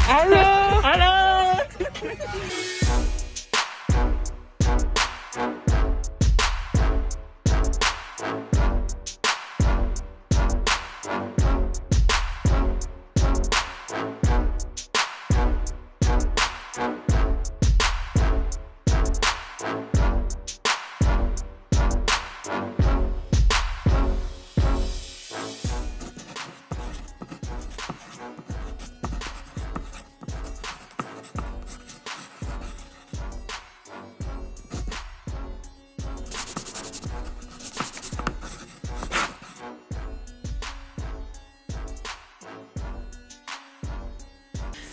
Allô? Allô?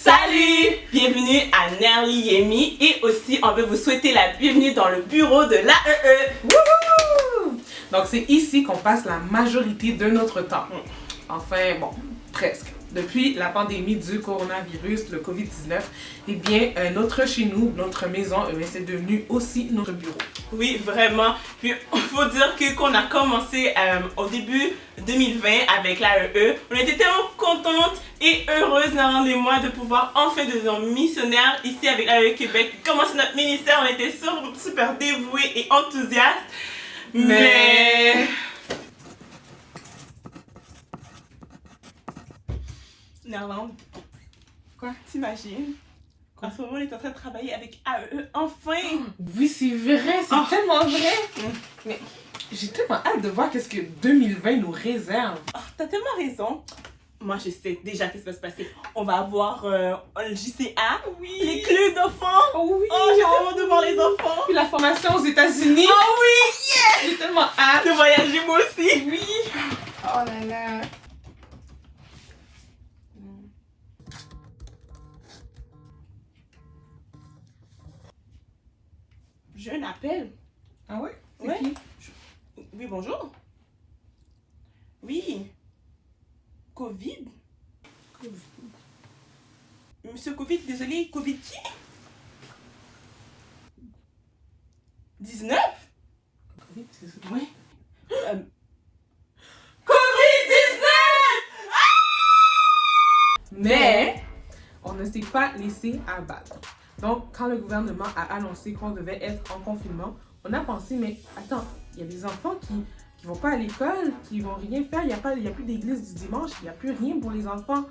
Salut! Bienvenue à Nerly Yemi et aussi on veut vous souhaiter la bienvenue dans le bureau de l'AEE. Wouhou! Donc c'est ici qu'on passe la majorité de notre temps. Enfin, bon, presque. Depuis la pandémie du coronavirus, le COVID-19, eh bien, notre chez nous, notre maison, c'est devenu aussi notre bureau. Oui, vraiment. Puis, il faut dire qu'on a commencé au début 2020 avec l'AEE. On était tellement contentes et heureuses, Narande et moi, de pouvoir enfin devenir missionnaires ici avec l'AEE Québec. Commencer notre ministère, on était super dévoués et enthousiastes. Mais... Nerland, Quoi? T'imagines? En ce moment, on est en train de travailler avec AEE, enfin! Oui, c'est vrai, c'est tellement vrai! Mais j'ai tellement hâte de voir qu'est-ce que 2020 nous réserve. Oh, t'as tellement raison. Moi, je sais déjà ce qui va se passer. On va avoir le JCA, les clubs d'enfants. Oh oui! Oh, j'ai vraiment de voir les enfants. Puis la formation aux États-Unis. Oh oui! J'ai tellement hâte! De voyager moi aussi. Oui! Oh là là! J'ai un appel. Ah ouais? C'est Ouais. qui? Oui, bonjour. Oui. Covid? Monsieur Covid, désolé, Covid qui? 19? Ouais. Covid-19! Mais on ne s'est pas laissé abattre. Donc, quand le gouvernement a annoncé qu'on devait être en confinement, on a pensé, mais attends, il y a des enfants qui vont pas à l'école, qui vont rien faire, il y a plus d'église du dimanche, il n'y a plus rien pour les enfants.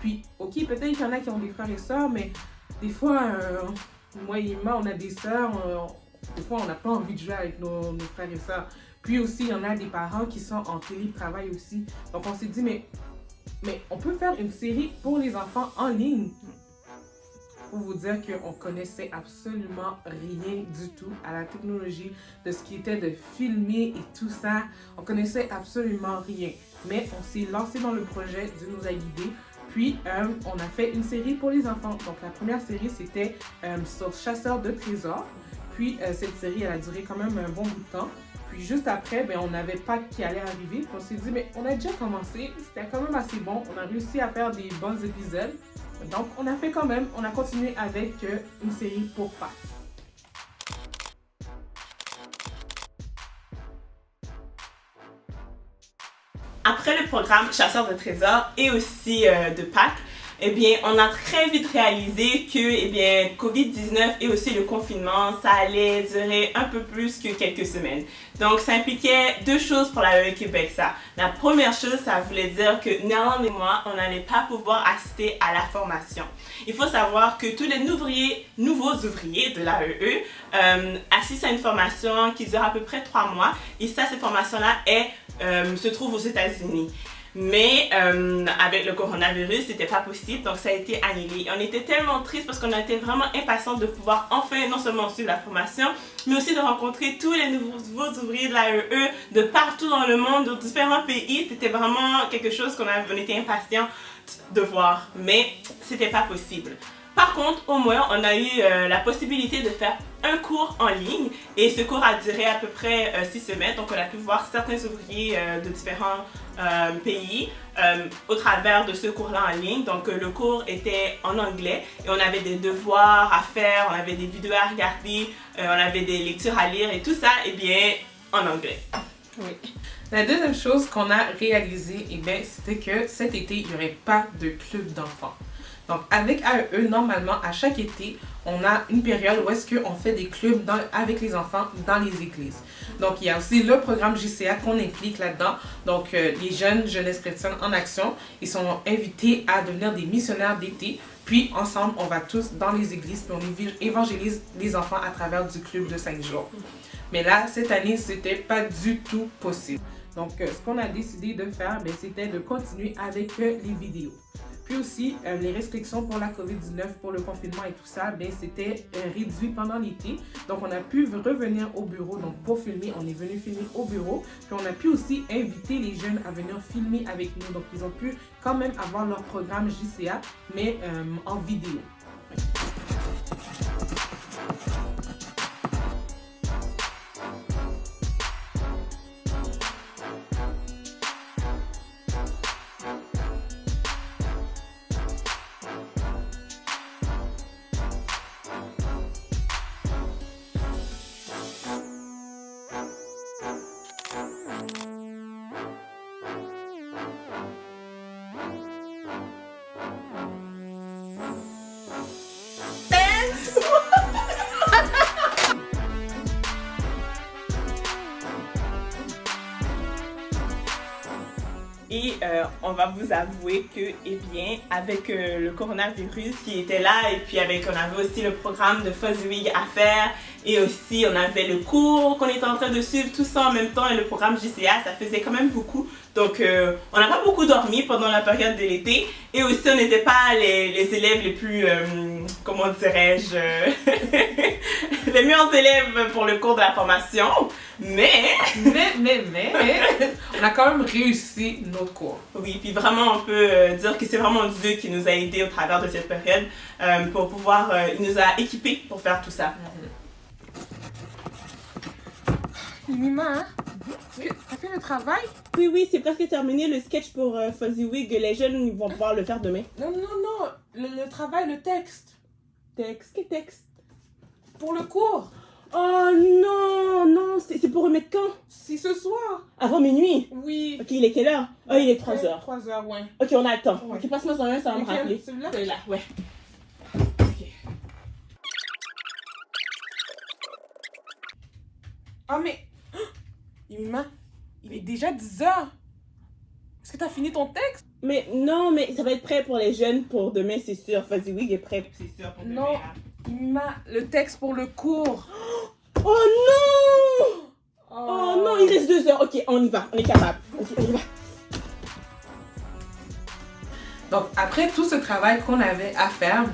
Puis, ok, peut-être qu'il y en a qui ont des frères et sœurs, mais des fois, moi et Emma, on a des sœurs, des fois, on n'a pas envie de jouer avec nos frères et sœurs. Puis aussi, il y en a des parents qui sont en télétravail aussi. Donc, on s'est dit, mais on peut faire une série pour les enfants en ligne. Pour vous dire qu'on connaissait absolument rien du tout à la technologie, de ce qui était de filmer et tout ça. On connaissait absolument rien. Mais on s'est lancé dans le projet, Dieu nous a guidés. Puis, on a fait une série pour les enfants. Donc, la première série, c'était sur Chasseurs de trésors. Puis, cette série, elle a duré quand même un bon bout de temps. Puis juste après, on n'avait pas qui allait arriver. Puis on s'est dit, mais on a déjà commencé. C'était quand même assez bon. On a réussi à faire des bons épisodes. Donc, on a fait quand même. On a continué avec une série pour Pâques. Après le programme Chasseurs de trésors et aussi de Pâques, eh bien, on a très vite réalisé que, eh bien, COVID-19 et aussi le confinement, ça allait durer un peu plus que quelques semaines. Donc, ça impliquait deux choses pour l'AEE Québec, ça. La première chose, ça voulait dire que Nerland et moi, on n'allait pas pouvoir assister à la formation. Il faut savoir que tous les nouveaux ouvriers de l'AEE assistent à une formation qui dure à peu près 3 mois. Et ça, cette formation-là se trouve aux États-Unis. Mais avec le coronavirus, c'était pas possible, donc ça a été annulé. On était tellement tristes parce qu'on était vraiment impatients de pouvoir enfin non seulement suivre la formation, mais aussi de rencontrer tous les nouveaux ouvriers de l'AEE de partout dans le monde, de différents pays. C'était vraiment quelque chose on était impatients de voir, mais c'était pas possible. Par contre, au moins, on a eu la possibilité de faire un cours en ligne et ce cours a duré à peu près 6 semaines. Donc, on a pu voir certains ouvriers de différents pays au travers de ce cours-là en ligne. Donc, le cours était en anglais et on avait des devoirs à faire, on avait des vidéos à regarder, on avait des lectures à lire et tout ça, eh bien, en anglais. Oui. La deuxième chose qu'on a réalisée, c'était que cet été, il n'y aurait pas de club d'enfants. Donc, avec AEE, normalement, à chaque été, on a une période où est-ce qu'on fait des clubs avec les enfants dans les églises. Donc, il y a aussi le programme JCA qu'on implique là-dedans. Donc, les jeunes jeunesse chrétienne en action, ils sont invités à devenir des missionnaires d'été. Puis, ensemble, on va tous dans les églises puis on évangélise les enfants à travers du club de 5 jours. Mais là, cette année, c'était pas du tout possible. Donc, ce qu'on a décidé de faire, c'était de continuer avec les vidéos. Puis aussi, les restrictions pour la COVID-19, pour le confinement et tout ça, c'était réduit pendant l'été. Donc, on a pu revenir au bureau. Donc, pour filmer, on est venu filmer au bureau. Puis, on a pu aussi inviter les jeunes à venir filmer avec nous. Donc, ils ont pu quand même avoir leur programme JCA, mais en vidéo. Et on va vous avouer que, eh bien, avec le coronavirus qui était là, et puis on avait aussi le programme de Fuzzy à faire, et aussi on avait le cours qu'on était en train de suivre, tout ça en même temps, et le programme JCA, ça faisait quand même beaucoup. Donc, on n'a pas beaucoup dormi pendant la période de l'été, et aussi on n'était pas les élèves les plus, comment dirais-je, les meilleurs élèves pour le cours de la formation, mais on a quand même réussi notre cours. Oui, puis vraiment on peut dire que c'est vraiment Dieu qui nous a aidés au travers de cette période pour pouvoir, il nous a équipés pour faire tout ça. Mima, hein? T'as fait le travail? Oui, c'est presque terminé le sketch pour Fuzzy. Les jeunes ils vont pouvoir le faire demain. Non, le travail, le texte. Quel texte? Pour le cours. Oh non, c'est pour remettre quand? C'est ce soir. Avant minuit? Oui. Ok, il est quelle heure? Oh, il est 3h. 3h, ouais. Ok, on a le temps. Ouais. Ok, passe-moi un, ça va me rappeler. Celui-là? Celui-là, ouais. Ok. Ah, mais... Mima, il est déjà 10h. Est-ce que t'as fini ton texte? Mais non, mais ça va être prêt pour les jeunes pour demain, c'est sûr. Fuzzy Wig est prêt. C'est sûr pour demain. Non, Mima, le texte pour le cours. Oh non! Oh non, il reste 2 heures. Ok, on y va, on est capable. Ok, on y va. Donc, après tout ce travail qu'on avait à faire,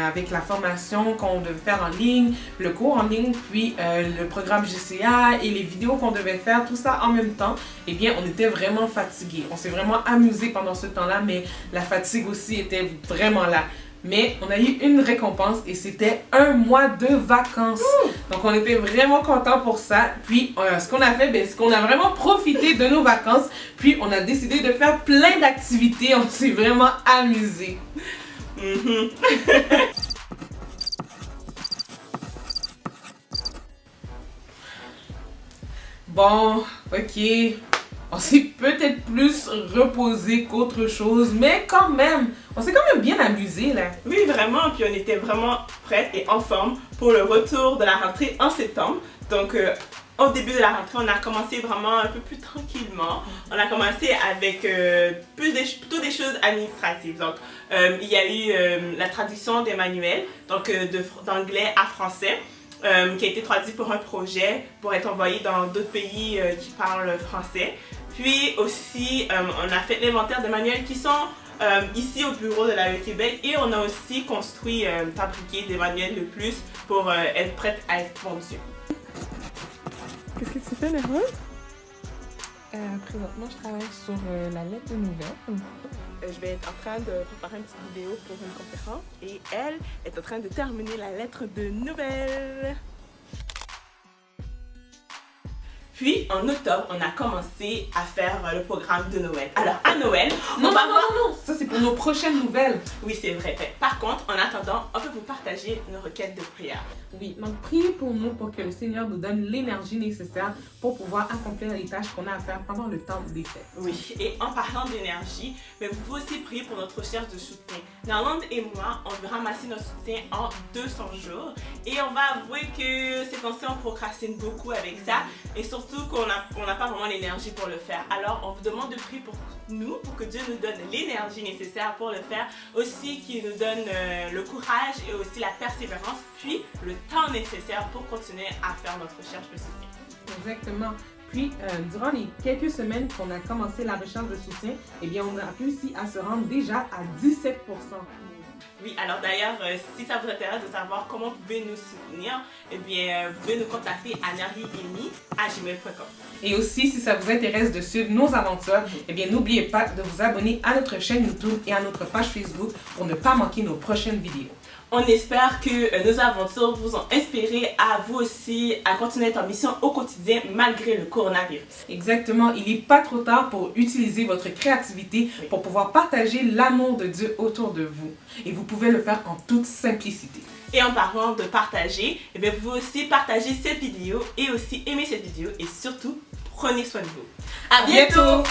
avec la formation qu'on devait faire en ligne, le cours en ligne, puis le programme JCA et les vidéos qu'on devait faire, tout ça en même temps, eh bien, on était vraiment fatigués. On s'est vraiment amusé pendant ce temps-là, mais la fatigue aussi était vraiment là. Mais on a eu une récompense et c'était 1 mois de vacances. Donc on était vraiment contents pour ça. Puis ce qu'on a fait, c'est qu'on a vraiment profité de nos vacances. Puis on a décidé de faire plein d'activités. On s'est vraiment amusés. Bon, ok. On s'est peut-être plus reposé qu'autre chose, mais quand même, on s'est quand même bien amusé là. Oui, vraiment, puis on était vraiment prêts et en forme pour le retour de la rentrée en septembre. Donc, au début de la rentrée, on a commencé vraiment un peu plus tranquillement. On a commencé avec plutôt des choses administratives. Donc, il y a eu la traduction des manuels, donc d'anglais à français. Qui a été traduit pour un projet pour être envoyé dans d'autres pays qui parlent français. Puis aussi, on a fait l'inventaire des manuels qui sont ici au bureau de l'AE Québec et on a aussi construit, fabriqué des manuels de plus pour être prêts à être vendus. Qu'est-ce que tu fais, Nerveux? Présentement, je travaille sur la lettre de nouvelles. Je vais être en train de préparer une petite vidéo pour une conférence et elle est en train de terminer la lettre de nouvelles. Puis, en octobre, on a commencé à faire le programme de Noël. Alors, à Noël, Non, ça c'est pour nos prochaines nouvelles. Oui, c'est vrai. Par contre, en attendant, on peut vous partager nos requêtes de prière. Oui, donc priez pour nous pour que le Seigneur nous donne l'énergie nécessaire pour pouvoir accomplir les tâches qu'on a à faire pendant le temps des fêtes. Oui, et en parlant d'énergie, mais vous pouvez aussi prier pour notre recherche de soutien. Nalande et moi, on veut ramasser notre soutien en 200 jours. Et on va avouer que ces temps-ci, on procrastine beaucoup avec ça. Et surtout qu'on n'a pas vraiment l'énergie pour le faire. Alors, on vous demande de prier pour nous, pour que Dieu nous donne l'énergie nécessaire pour le faire. Aussi, qu'il nous donne le courage et aussi la persévérance, puis le temps nécessaire pour continuer à faire notre recherche de soutien. Exactement. Puis, durant les quelques semaines qu'on a commencé la recherche de soutien, eh bien, on a réussi à se rendre déjà à 17%. Oui, alors d'ailleurs, si ça vous intéresse de savoir comment vous pouvez nous soutenir, eh bien, vous pouvez nous contacter à nariemi@gmail.com. Et aussi, si ça vous intéresse de suivre nos aventures, eh bien, n'oubliez pas de vous abonner à notre chaîne YouTube et à notre page Facebook pour ne pas manquer nos prochaines vidéos. On espère que nos aventures vous ont inspiré à vous aussi à continuer votre mission au quotidien malgré le coronavirus. Exactement, il n'est pas trop tard pour utiliser votre créativité pour pouvoir partager l'amour de Dieu autour de vous. Et vous pouvez le faire en toute simplicité. Et en parlant de partager, eh bien, vous aussi partagez cette vidéo et aussi aimez cette vidéo et surtout, prenez soin de vous. À bientôt!